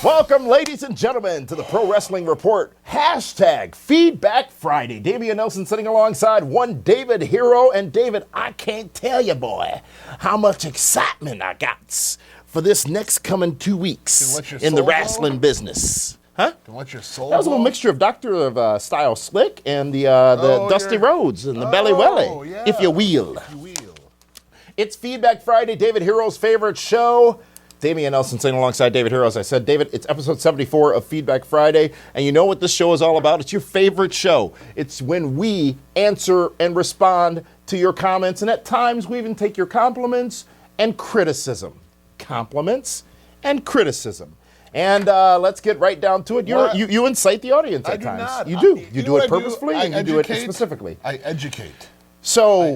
Welcome, ladies and gentlemen, to the Pro Wrestling Report. Hashtag Feedback Friday. Damian Nelson sitting alongside one David Hero. And David, I can't tell you, boy, how much excitement I got for this next coming 2 weeks in the wrestling business. Huh? Can let your soul That was a little mixture of Doctor of Style Slick and the Dusty Rhodes and the Belly Welly, yeah. if you will. It's Feedback Friday, David Hero's favorite show. Damian Nelson sitting alongside David Hero. As I said, David, it's episode 74 of Feedback Friday, and you know what this show is all about? It's your favorite show. It's when we answer and respond to your comments, and at times we even take your compliments and criticism. Compliments and criticism. And let's get right down to it. You incite the audience at times. Not. You do. You do it purposefully, and you do it specifically. I educate. So,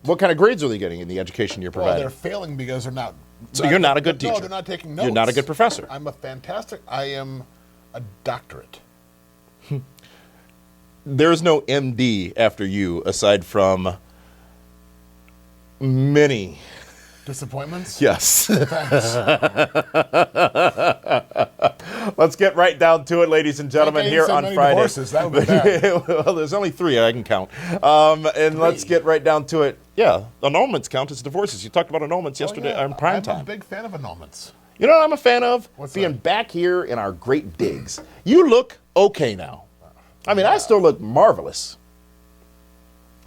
what kind of grades are they getting in the education you're providing? Well, they're failing because they're not. So you're not a good teacher. No, they're not taking notes. You're not a good professor. I am a doctorate. There's no MD after you, aside from many disappointments? Yes. Let's get right down to it, ladies and gentlemen, here on Friday. Divorces. That would be bad. Well, there's only 3 I can count. And let's get right down to it. Yeah, annulments count as divorces. You talked about annulments yesterday on Prime Time. I'm a big fan of annulments. You know what I'm a fan of? What's being that? back here in our great digs. You look okay now. I mean, I still look marvelous.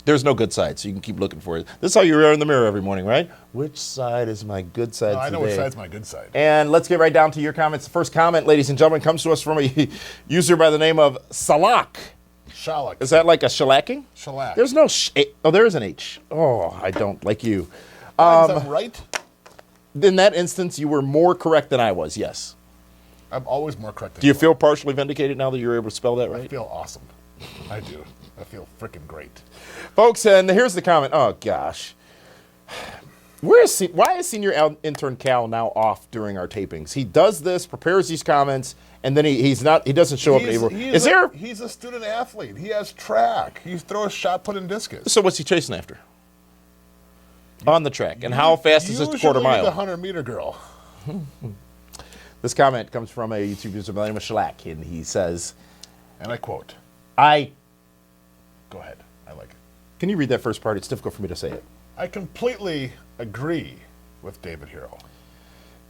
There's no good side, so you can keep looking for it. This is how you are in the mirror every morning, right? Which side is my good side today? I know which side's my good side. And let's get right down to your comments. The first comment, ladies and gentlemen, comes to us from a user by the name of Salak. Shalak. Is that like a shellacking? Shellac. There's no oh, there is an H. Oh, I don't like you. Is that right? In that instance, you were more correct than I was, yes. I'm always more correct than Do you feel partially vindicated now that you're able to spell that right? I feel awesome. I do. I feel freaking great. Folks, and here's the comment. Oh, gosh. Why is senior intern Cal now off during our tapings? He does this, prepares these comments, and then he doesn't show up. He's a student athlete. He has track. He throws shot put and discus. So what's he chasing after? On the track. And how fast is this quarter mile? The 100-meter girl. This comment comes from a YouTube user by the name of Shellac, and he says, and I quote, Go ahead. I like it. Can you read that first part? It's difficult for me to say it. I completely agree with David Hero.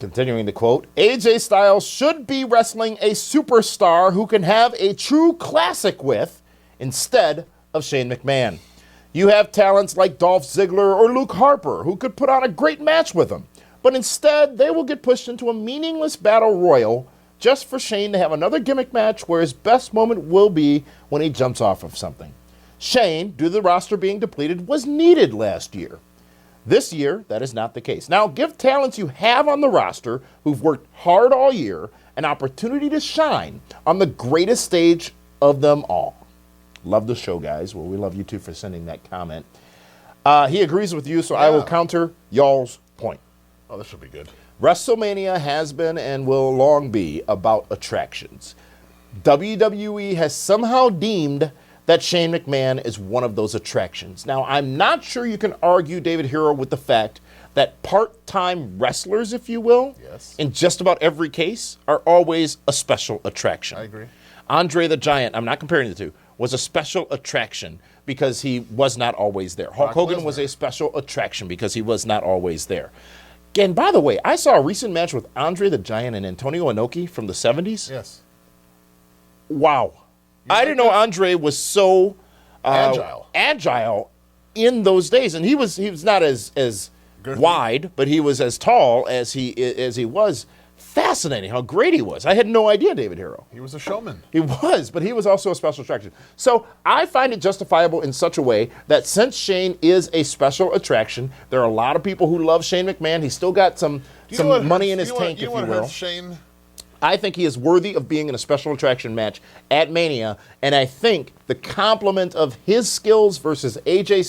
Continuing the quote, AJ Styles should be wrestling a superstar who can have a true classic with instead of Shane McMahon. You have talents like Dolph Ziggler or Luke Harper who could put on a great match with him, but instead they will get pushed into a meaningless battle royal just for Shane to have another gimmick match where his best moment will be when he jumps off of something. Shane, due to the roster being depleted, was needed last year. This year, that is not the case. Now, give talents you have on the roster who've worked hard all year an opportunity to shine on the greatest stage of them all. Love the show, guys. Well, we love you, too, for sending that comment. He agrees with you, so I will counter y'all's point. Oh, this will be good. WrestleMania has been and will long be about attractions. WWE has somehow deemed that Shane McMahon is one of those attractions. Now, I'm not sure you can argue, David Hero, with the fact that part-time wrestlers, if you will, in just about every case, are always a special attraction. I agree. Andre the Giant, I'm not comparing the two, was a special attraction because he was not always there. Hulk Hogan was a special attraction because he was not always there. And by the way, I saw a recent match with Andre the Giant and Antonio Inoki from the 70s. Yes. Wow. I didn't know Andre was so agile in those days, and he was not as wide, but he was as tall as he was. Fascinating how great he was. I had no idea, David Hero. He was a showman. He was, but he was also a special attraction. So I find it justifiable in such a way that since Shane is a special attraction, there are a lot of people who love Shane McMahon. He's still got some money in his tank, if you will. Shane? I think he is worthy of being in a special attraction match at Mania, and I think the complement of his skills versus AJ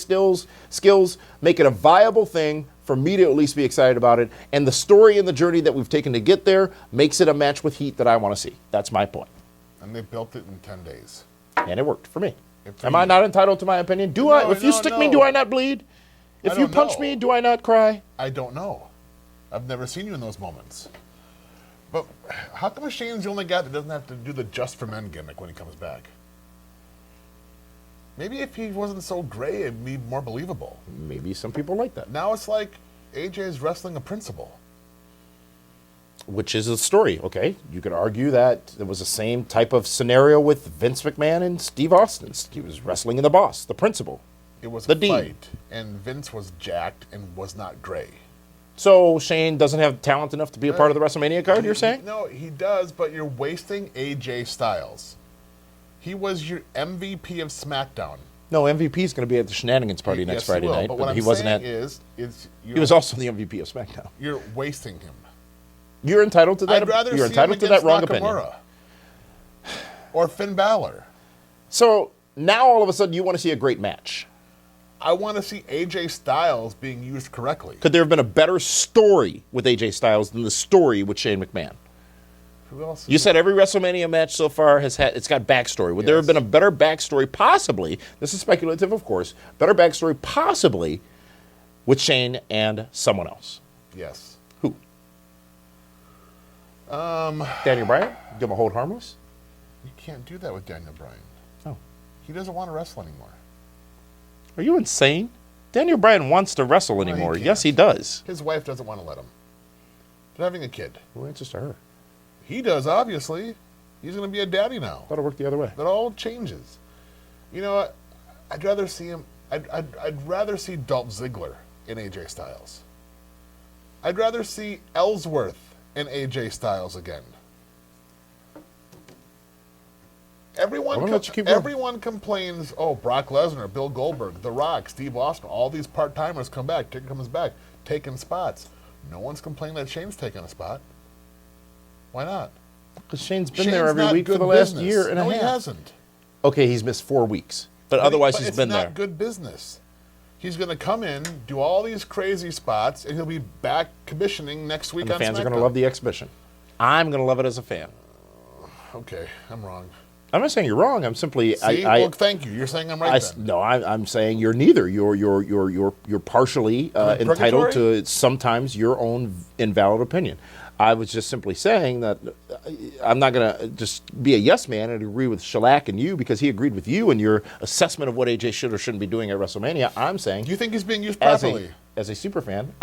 skills make it a viable thing for me to at least be excited about it, and the story and the journey that we've taken to get there makes it a match with heat that I want to see. That's my point. And they built it in 10 days. And it worked for me. Am I not entitled to my opinion? If you stick me, do I not bleed? If you punch me, do I not cry? I don't know. I've never seen you in those moments. But how come Shane's the only guy that doesn't have to do the Just for Men gimmick when he comes back? Maybe if he wasn't so gray, it'd be more believable. Maybe some people like that. Now it's like AJ's wrestling a principal. Which is a story, okay? You could argue that it was the same type of scenario with Vince McMahon and Steve Austin. He was wrestling in the boss, the principal. It was the a dean. fight, and Vince was jacked and was not gray. So Shane doesn't have talent enough to be a part of the WrestleMania card, you're saying? No, he does, but you're wasting AJ Styles. He was your MVP of SmackDown. No, MVP is going to be at the Shenanigans party next Yes, Friday he will, night. But what he I'm wasn't saying at. he was also the MVP of SmackDown. You're wasting him. You're entitled to that. I'd rather You're see entitled him to that against wrong Nakamura. opinion. Or Finn Balor. So now all of a sudden you want to see a great match. I want to see AJ Styles being used correctly. Could there have been a better story with AJ Styles than the story with Shane McMahon? Who else? You said every WrestleMania match so far it's got backstory. Would there have been a better backstory, possibly? This is speculative, of course. Better backstory, possibly, with Shane and someone else. Yes. Who? Daniel Bryan? Give him a hold harmless? You can't do that with Daniel Bryan. Oh. He doesn't want to wrestle anymore. Are you insane? Daniel Bryan wants to wrestle anymore. he Yes, he can't. does. His wife doesn't want to let him. They're having a kid. Who answers to her? He does, obviously. He's going to be a daddy now. Thought it worked the other way. That all changes. You know what? I'd rather see him. I'd rather see Dolph Ziggler in AJ Styles. I'd rather see Ellsworth in AJ Styles again. Everyone complains, oh, Brock Lesnar, Bill Goldberg, The Rock, Steve Austin, all these part-timers come back, Taker comes back, taking spots. No one's complaining that Shane's taking a spot. Why not? Because Shane's been there every week for the last year and a half. No, he hasn't. Okay, he's missed 4 weeks. But otherwise he's been there. It's not good business. He's going to come in, do all these crazy spots, and he'll be back commissioning next week And the on fans are SmackDown. going to love the exhibition. I'm going to love it as a fan. Okay, I'm wrong. I'm not saying you're wrong. I'm simply. See? Well, thank you. You're saying I'm right then. No, I'm saying you're neither. You're partially entitled to sometimes your own invalid opinion. I was just simply saying that I'm not going to just be a yes man and agree with Shellac and you because he agreed with you and your assessment of what AJ should or shouldn't be doing at WrestleMania. I'm saying. Do you think he's being used properly? As a super fan,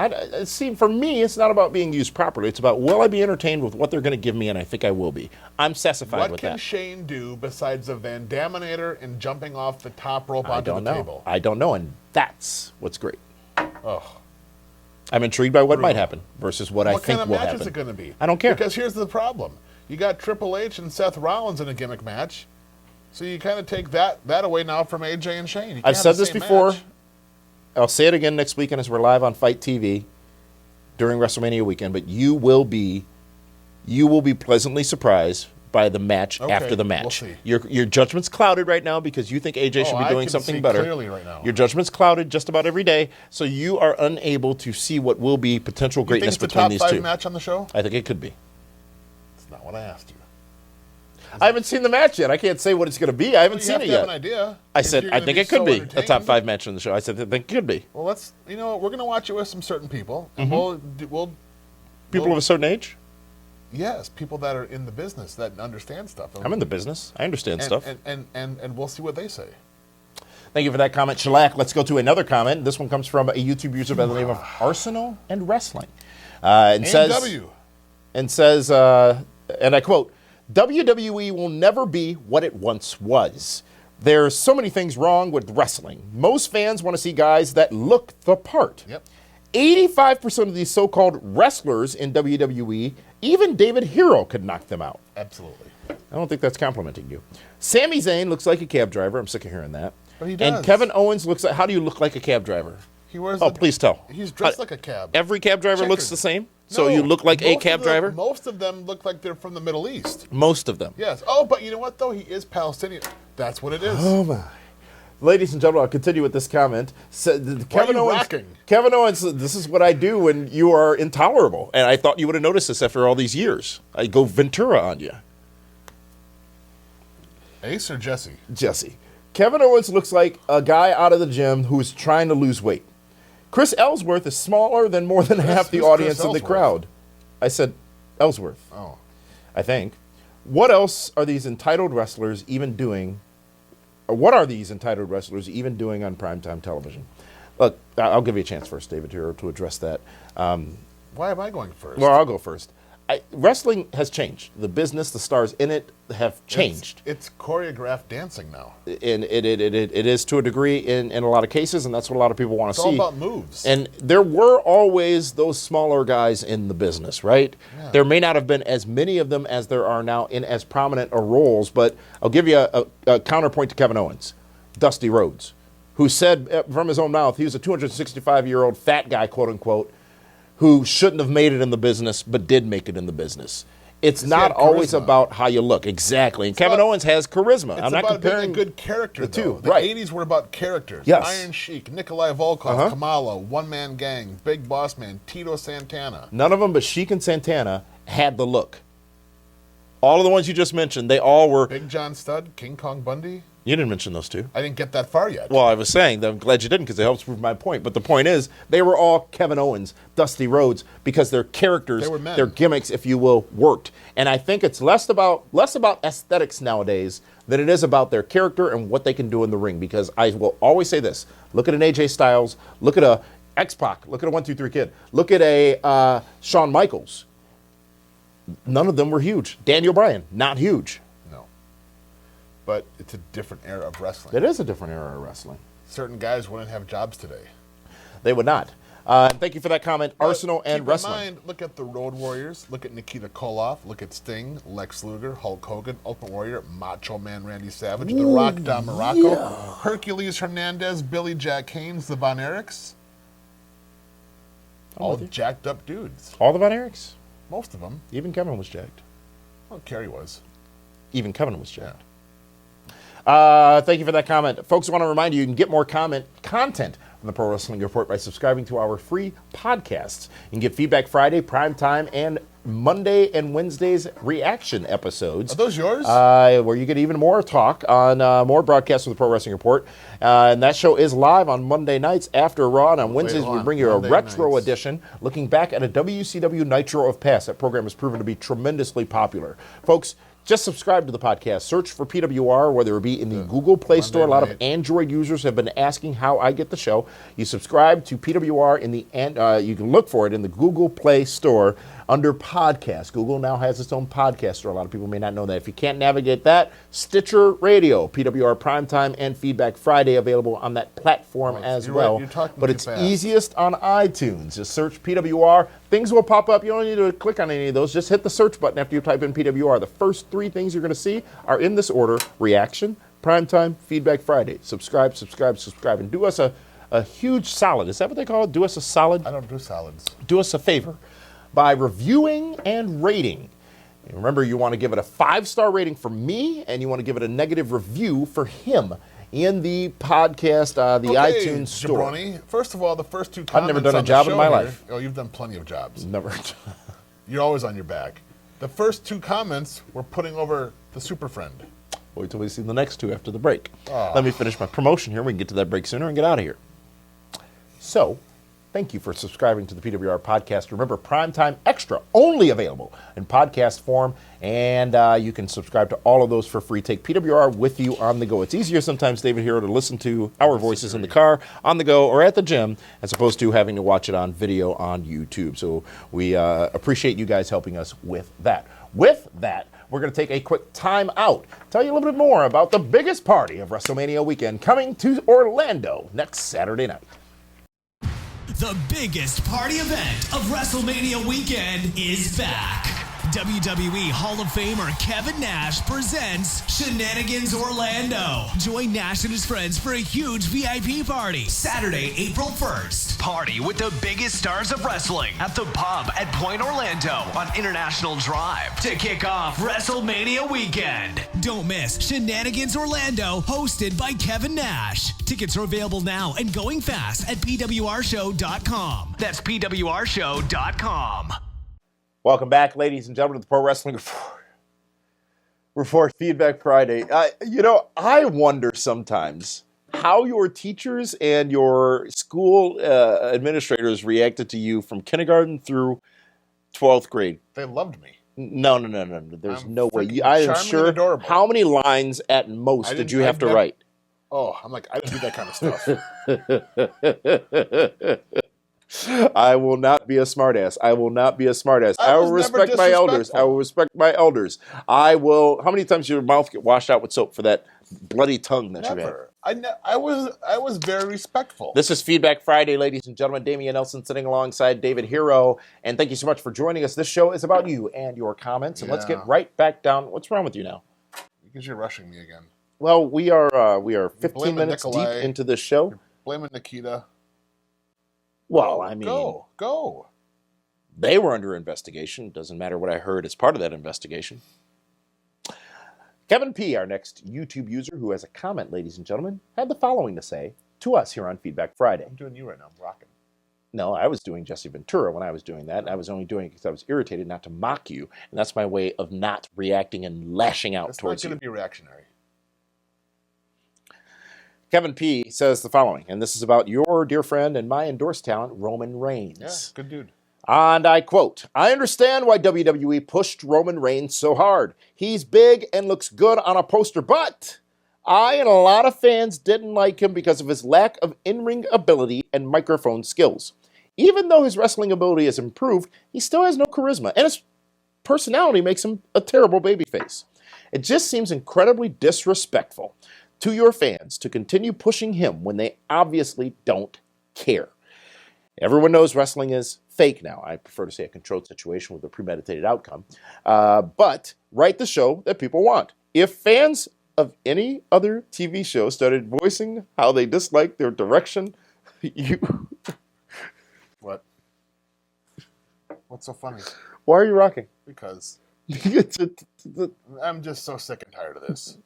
see, for me, it's not about being used properly. It's about, will I be entertained with what they're going to give me, and I think I will be. I'm sassified with that. What can Shane do besides the Van Daminator and jumping off the top rope onto the table? I don't know, and that's what's great. Oh. I'm intrigued by what might happen versus what I think will happen. What kind of match is it going to be? I don't care. Because here's the problem. You got Triple H and Seth Rollins in a gimmick match, so you kind of take that away now from AJ and Shane. I've said this before. I'll say it again next weekend as we're live on Fight TV during WrestleMania weekend, but you will be pleasantly surprised by the match after the match. We'll see. Your judgment's clouded right now because you think AJ should be doing something better. Clearly right now. Your judgment's clouded just about every day, so you are unable to see what will be potential greatness between these two. You think it's a top 5 match on the show? I think it could be. That's not what I asked you. I haven't seen the match yet. I can't say what it's going to be. I haven't seen it yet. You have an idea. I said I think it could be a top 5 match on the show. I said I think it could be. Well, we're going to watch it with some certain people, and we'll people of a certain age. Yes, people that are in the business that understand stuff. I'm in the business. I understand stuff. And we'll see what they say. Thank you for that comment, Shellac. Let's go to another comment. This one comes from a YouTube user by the name of Arsenal and Wrestling, and says, and I quote, WWE will never be what it once was. There's so many things wrong with wrestling. Most fans want to see guys that look the part. Yep. 85% of these so-called wrestlers in WWE, even David Hero could knock them out. Absolutely. I don't think that's complimenting you. Sami Zayn looks like a cab driver. I'm sick of hearing that. But he does. And Kevin Owens looks like, how do you look like a cab driver? He wears please tell. He's dressed like a cab. Every cab driver looks the same? So you look like a cab driver? Most of them look like they're from the Middle East. Most of them. Yes. Oh, but you know what, though? He is Palestinian. That's what it is. Oh, my. Ladies and gentlemen, I'll continue with this comment. Kevin Owens, this is what I do when you are intolerable. And I thought you would have noticed this after all these years. I go Ventura on you. Ace or Jesse? Jesse. Kevin Owens looks like a guy out of the gym who's trying to lose weight. Chris Ellsworth is smaller than more than half the who's audience Chris in the Ellsworth? crowd. I said Ellsworth, Oh. I think. What else are these entitled wrestlers even doing? Or what are these entitled wrestlers even doing on primetime television? Look, I'll give you a chance first, David, here to address that. Why am I going first? Well, I'll go first. Wrestling has changed. The business, the stars in it have changed. It's choreographed dancing now. And it is to a degree in a lot of cases, and that's what a lot of people want to see. It's all about moves. And there were always those smaller guys in the business, right? Yeah. There may not have been as many of them as there are now in as prominent roles, but I'll give you a counterpoint to Kevin Owens, Dusty Rhodes, who said from his own mouth he was a 265-year-old fat guy, quote unquote, who shouldn't have made it in the business, but did make it in the business. It's not always about how you look. Exactly. And Kevin Owens has charisma. I'm not comparing being a good character, the two. The Right. 80s were about characters. Yes. Iron Sheik, Nikolai Volkov, Kamala, One Man Gang, Big Boss Man, Tito Santana. None of them but Sheik and Santana had the look. All of the ones you just mentioned, they all were... Big John Studd, King Kong Bundy. You didn't mention those two. I didn't get that far yet. Well, I was saying that I'm glad you didn't because it helps prove my point. But the point is, they were all Kevin Owens, Dusty Rhodes, because their characters, They were men. their gimmicks, if you will, worked. And I think it's less about aesthetics nowadays than it is about their character and what they can do in the ring. Because I will always say this: look at an AJ Styles, look at a X-Pac, look at a 1-2-3 Kid, look at a Shawn Michaels. None of them were huge. Daniel Bryan, not huge. No. But it's a different era of wrestling. It is a different era of wrestling. Certain guys wouldn't have jobs today. They would not. Thank you for that comment, Arsenal and Keep Wrestling. in mind, look at the Road Warriors. Look at Nikita Koloff. Look at Sting, Lex Luger, Hulk Hogan, Ultimate Warrior, Macho Man Randy Savage, The Rock Don Morocco, Hercules Hernandez, Billy Jack Haynes, the Von Erichs. All jacked up dudes. All the Von Erichs? Most of them. Even Kevin was jacked. Well, Kerry was. Even Kevin was jacked. Yeah. Thank you for that comment. Folks, I want to remind you can get more content from the Pro Wrestling Report by subscribing to our free podcasts. You can get Feedback Friday, Prime Time, and Monday and Wednesday's reaction episodes. Are those yours? Where you get even more talk on more broadcasts of the Pro Wrestling Report. And that show is live on Monday nights after Raw. And on Wednesdays, we bring you a retro edition looking back at a WCW Nitro of Past. That program has proven to be tremendously popular. Folks, just subscribe to the podcast. Search for PWR, whether it be in the Google Play Store. A lot of Android users have been asking how I get the show. You subscribe to PWR in the you can look for it in the Google Play Store under podcast. Google now has its own podcast store. A lot of people may not know that. If you can't navigate that, Stitcher Radio, PWR Primetime, and Feedback Friday available on that platform as well. Right. You're talking but too it's fast. easiest on iTunes. Just search PWR. Things will pop up. You don't need to click on any of those. Just hit the search button after you type in PWR. The first three things you're going to see are in this order: Reaction, Primetime, Feedback Friday. Subscribe, subscribe, subscribe, and do us a huge solid. Is that what they call it? Do us a solid? I don't do salads. Do us a favor by reviewing and rating. And remember, you want to give it a 5-star rating for me, and you want to give it a negative review for him in the podcast, the iTunes store. Jabroni, first of all, the first two I've comments never done a on the job in show my here- life. Oh, you've done plenty of jobs. Never. You're always on your back. The first two comments were putting over the Super Friend. Wait till we see the next two after the break. Let me finish my promotion here. We can get to that break sooner and get out of here. So, thank you for subscribing to the PWR podcast. Remember, Primetime Extra, only available in podcast form, and you can subscribe to all of those for free. Take PWR with you on the go. It's easier sometimes, David Hero, to listen to our voices in the car, on the go, or at the gym, as opposed to having to watch it on video on YouTube. So we appreciate you guys helping us with that. With that, we're going to take a quick time out, tell you a little bit more about the biggest party of WrestleMania weekend coming to Orlando next Saturday night. The biggest party event of WrestleMania weekend is back. WWE Hall of Famer Kevin Nash presents Shenanigans Orlando. Join Nash and his friends for a huge VIP party Saturday, April 1st. Party with the biggest stars of wrestling at the pub at Point Orlando on International Drive to kick off WrestleMania weekend. Don't miss Shenanigans Orlando, hosted by Kevin Nash. Tickets are available now and going fast at PWRshow.com. That's PWRshow.com. Welcome back, ladies and gentlemen, to the Pro Wrestling Report Feedback Friday. I wonder sometimes how your teachers and your school administrators reacted to you from kindergarten through 12th grade. They loved me. No. There's I'm no way. freaking I am charming and sure. adorable. How many lines at most did you have to write? Oh, I'm like, I didn't do that kind of stuff. I will not be a smartass. I will respect my elders. I will respect my elders. I will. How many times did your mouth get washed out with soap for that bloody tongue that you had? I was very respectful. This is Feedback Friday, ladies and gentlemen. Damian Nelson sitting alongside David Hero. And thank you so much for joining us. This show is about you and your comments. And let's get right back down. What's wrong with you now? Because you're rushing me again. Well, we are 15 minutes Nikolai, deep into this show. You're blaming Nikita. Well, I mean, go. They were under investigation. Doesn't matter what I heard as part of that investigation. Kevin P., our next YouTube user who has a comment, ladies and gentlemen, had the following to say to us here on Feedback Friday. I'm doing you right now. I'm rocking. No, I was doing Jesse Ventura when I was doing that, and I was only doing it because I was irritated not to mock you, and that's my way of not reacting and lashing out towards you. It's not going to be reactionary. Kevin P. says the following, and this is about your dear friend and my endorsed talent, Roman Reigns. Yeah, good dude. And I quote, I understand why WWE pushed Roman Reigns so hard. He's big and looks good on a poster, but I and a lot of fans didn't like him because of his lack of in-ring ability and microphone skills. Even though his wrestling ability has improved, he still has no charisma, and his personality makes him a terrible babyface. It just seems incredibly disrespectful to your fans to continue pushing him when they obviously don't care. Everyone knows wrestling is fake now. I prefer to say a controlled situation with a premeditated outcome. But write the show that people want. If fans of any other TV show started voicing how they dislike their direction, you... What? What's so funny? Why are you rocking? Because I'm just so sick and tired of this.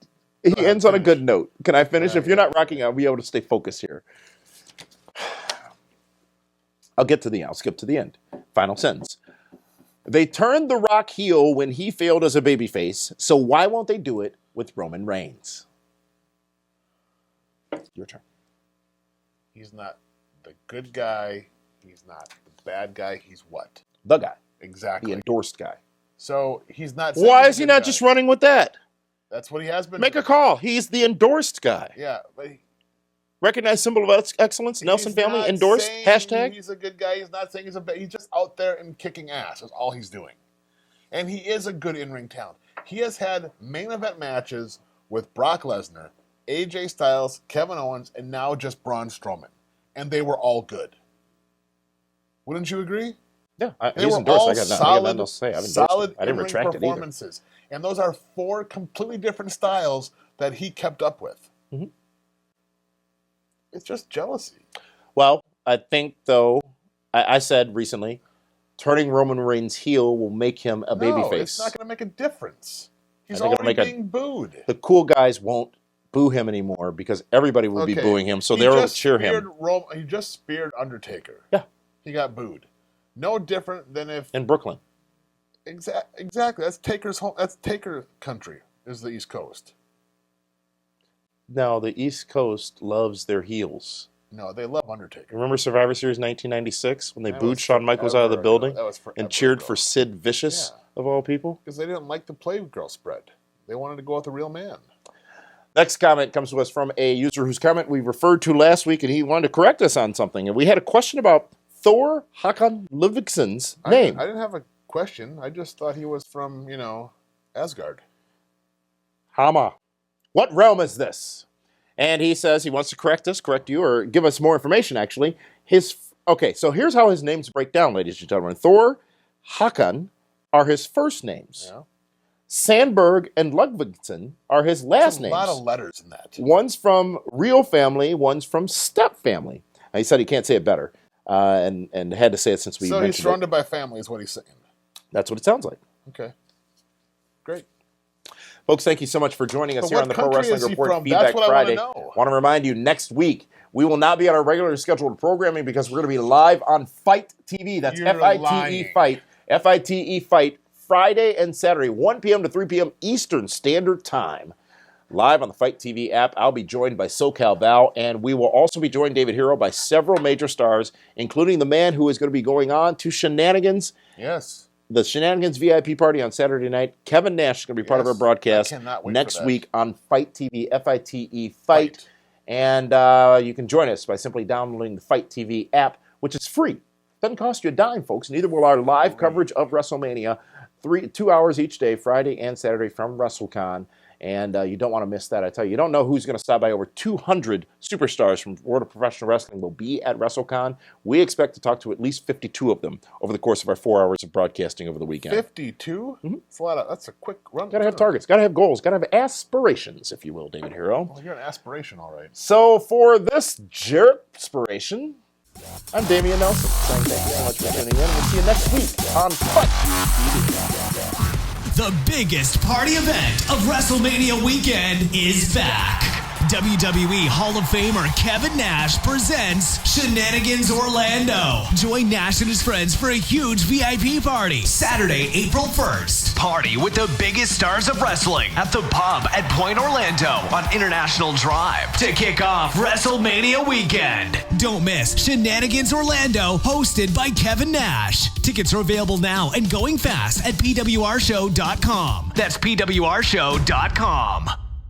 He ends on a good note. Can I finish? If you're not rocking, I'll be able to stay focused here. I'll get to the end. I'll skip to the end. Final sentence. They turned The Rock heel when he failed as a babyface, so why won't they do it with Roman Reigns? Your turn. He's not the good guy. He's not the bad guy. He's what? The guy. Exactly. The endorsed guy. So he's not... Why is he not just running with that? That's what he has been. Make a call. He's the endorsed guy. Yeah, but recognized symbol of excellence. Nelson family endorsed. Hashtag. He's a good guy. He's not saying he's a bad. He's just out there and kicking ass. That's all he's doing. And he is a good in-ring talent. He has had main event matches with Brock Lesnar, AJ Styles, Kevin Owens, and now just Braun Strowman. And they were all good. Wouldn't you agree? Yeah, they were all solid I didn't retract performances. And those are 4 completely different styles that he kept up with. Mm-hmm. It's just jealousy. Well, I think, though, I said recently, turning Roman Reigns heel will make him a babyface. No, it's not going to make a difference. He's already being booed. The cool guys won't boo him anymore because everybody will be booing him, so they'll cheer him. He just speared Undertaker. Yeah. He got booed. No different than if... In Brooklyn. Exactly. That's Taker's home. That's Taker country, is the East Coast. No, the East Coast loves their heels. No, they love Undertaker. Remember Survivor Series 1996 when they booed Shawn Michaels out of the building and cheered for Sid Vicious, of all people? Because they didn't like the Playgirl spread. They wanted to go with a real man. Next comment comes to us from a user whose comment we referred to last week, and he wanted to correct us on something. And we had a question about Thor Håkon Ludvigsson's name. I didn't have a question. I just thought he was from, Asgard. Hama. What realm is this? And he says he wants to correct you, or give us more information, actually. So here's how his names break down, ladies and gentlemen. Thor, Håkon are his first names. Yeah. Sandberg and Ludvigsson are his last names. A lot of letters in that. One's from real family, one's from step family. He said he can't say it better, and had to say it since we mentioned it. So he's surrounded by family is what he's saying. That's what it sounds like. Okay. Great. Folks, thank you so much for joining us here on the Pro Wrestling Report Feedback Friday. I want to remind you, next week, we will not be on our regularly scheduled programming because we're going to be live on Fight TV. That's F-I-T-E Fight. F-I-T-E Fight. Friday and Saturday, 1 p.m. to 3 p.m. Eastern Standard Time live on the Fight TV app. I'll be joined by SoCal Val, and we will also be joined, David Hero, by several major stars, including the man who is going to be going on to Shenanigans. Yes. The Shenanigans VIP party on Saturday night. Kevin Nash is going to be part of our broadcast next week on Fight TV, F-I-T-E, Fight. And you can join us by simply downloading the Fight TV app, which is free. Doesn't cost you a dime, folks. Neither will our live coverage of WrestleMania, 2 hours each day, Friday and Saturday from WrestleCon. And you don't want to miss that. I tell you, you don't know who's going to stop by. Over 200 superstars from the world of professional wrestling will be at WrestleCon. We expect to talk to at least 52 of them over the course of our 4 hours of broadcasting over the weekend. 52? Mm-hmm. That's a quick run. Got to have targets. Got to have goals. Got to have aspirations, if you will, David Hero. Well, you're an aspiration, all right. So for this jerk-spiration, I'm Damian Nelson, saying thank you so much for tuning in. We'll see you next week on Fight TV. The biggest party event of WrestleMania weekend is back. WWE Hall of Famer Kevin Nash presents Shenanigans Orlando. Join Nash and his friends for a huge VIP party Saturday, April 1st. Party with the biggest stars of wrestling at the pub at Point Orlando on International Drive to kick off WrestleMania weekend. Don't miss Shenanigans Orlando, hosted by Kevin Nash. Tickets are available now and going fast at PWRshow.com. That's PWRshow.com.